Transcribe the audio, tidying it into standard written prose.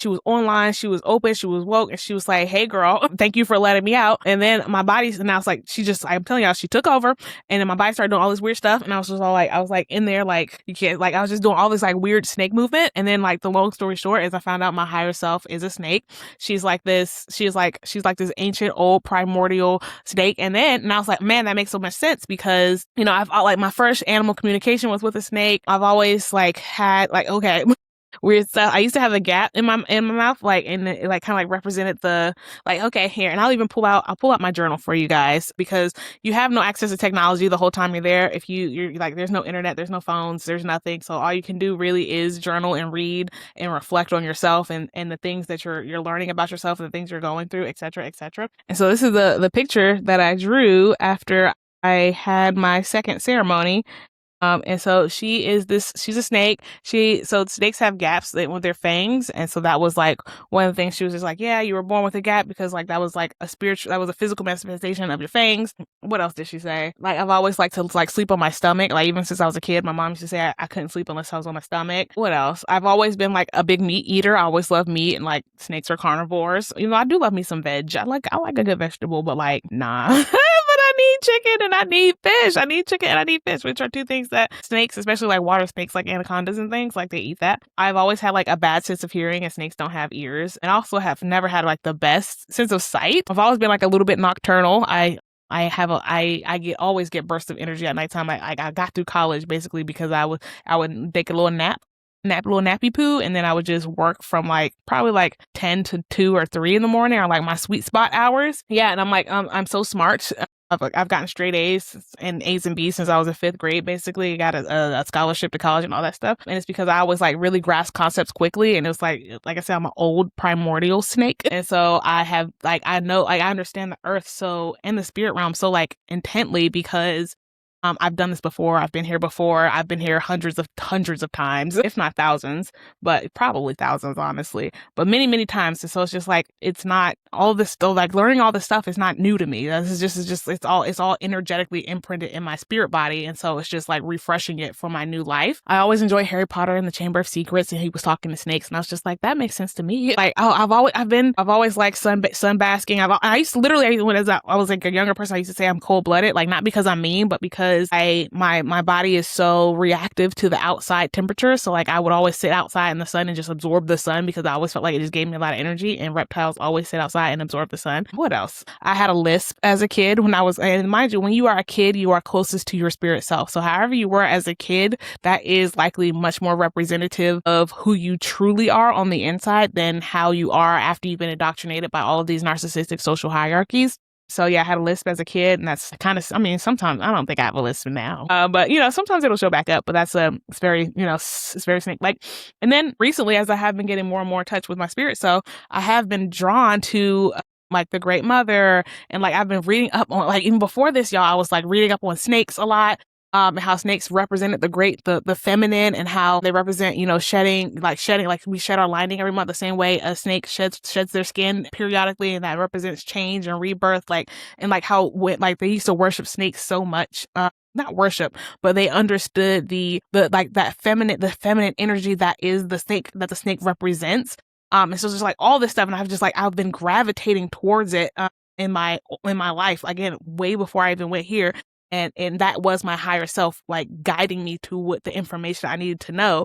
She was online, she was open, she was woke, and she was like, hey girl, thank you for letting me out. And then my body, and I was like, I'm telling y'all, she took over, and then my body started doing all this weird stuff, and I was just all like, I was like in there, like, you can't, like, I was just doing all this like weird snake movement. And then like the long story short is I found out my higher self is a snake. She's like this ancient old primordial snake. And I was like, man, that makes so much sense because, I've like my first animal communication was with a snake. I've always like had like, okay, weird stuff. I used to have a gap in my mouth, like, and it like kind of like represented the like, okay, here. And I'll pull out my journal for you guys because you have no access to technology the whole time you're there. If you're like, there's no internet, there's no phones, there's nothing. So all you can do really is journal and read and reflect on yourself and the things that you're learning about yourself and the things you're going through, et cetera, et cetera. And so this is the picture that I drew after I had my second ceremony. And so she's a snake. So snakes have gaps with their fangs. And so that was like one of the things she was just like, yeah, you were born with a gap because like that was like that was a physical manifestation of your fangs. What else did she say? Like, I've always liked to like sleep on my stomach. Like, even since I was a kid, my mom used to say I couldn't sleep unless I was on my stomach. What else? I've always been like a big meat eater. I always loved meat, and like snakes are carnivores. I do love me some veg. I like a good vegetable, but like, nah. I need chicken and I need fish. I need chicken and I need fish, which are two things that snakes, especially like water snakes, like anacondas and things, like they eat that. I've always had like a bad sense of hearing, and snakes don't have ears. And I also have never had like the best sense of sight. I've always been like a little bit nocturnal. I always get bursts of energy at nighttime. I got through college basically because I would take a little little nappy poo, and then I would just work from like probably like 10 to 2 or 3 in the morning, or like my sweet spot hours. Yeah, and I'm like, I'm so smart. I've gotten straight A's and A's and B's since I was in 5th grade, basically. Got a scholarship to college and all that stuff. And it's because I was like really grasp concepts quickly. And it was like I said, I'm an old primordial snake. And so I have like, I understand the earth and the spirit realm so like intently because I've done this before. I've been here before. I've been here hundreds of times, if not thousands, but probably thousands, honestly, but many, many times. And so it's just like, it's not all this stuff, like learning all this stuff is not new to me. It's all energetically imprinted in my spirit body. And so it's just like refreshing it for my new life. I always enjoy Harry Potter and the Chamber of Secrets, and he was talking to snakes, and I was just like, that makes sense to me. Like, oh, I've always liked sun basking. I used to literally, when I was like a younger person, I used to say I'm cold blooded, like not because I'm mean, but because my body is so reactive to the outside temperature. So like I would always sit outside in the sun and just absorb the sun because I always felt like it just gave me a lot of energy, and reptiles always sit outside and absorb the sun. What else? I had a lisp as a kid and mind you, when you are a kid, you are closest to your spirit self. So however you were as a kid, that is likely much more representative of who you truly are on the inside than how you are after you've been indoctrinated by all of these narcissistic social hierarchies. So yeah, I had a lisp as a kid, and that's kind of, sometimes I don't think I have a lisp now, but sometimes it'll show back up, but that's, it's very, it's very snake-like. And then recently, as I have been getting more and more in touch with my spirit, so I have been drawn to like the Great Mother, and like I've been reading up on, like even before this, y'all, I was like reading up on snakes a lot. And how snakes represented the feminine, and how they represent, shedding, like we shed our lining every month the same way a snake sheds their skin periodically, and that represents change and rebirth, and like how they used to worship snakes so much, not worship, but they understood the feminine energy that is the snake represents. And so just like all this stuff, and I've been gravitating towards it, in my life, again, way before I even went here. And that was my higher self, like guiding me to what the information I needed to know.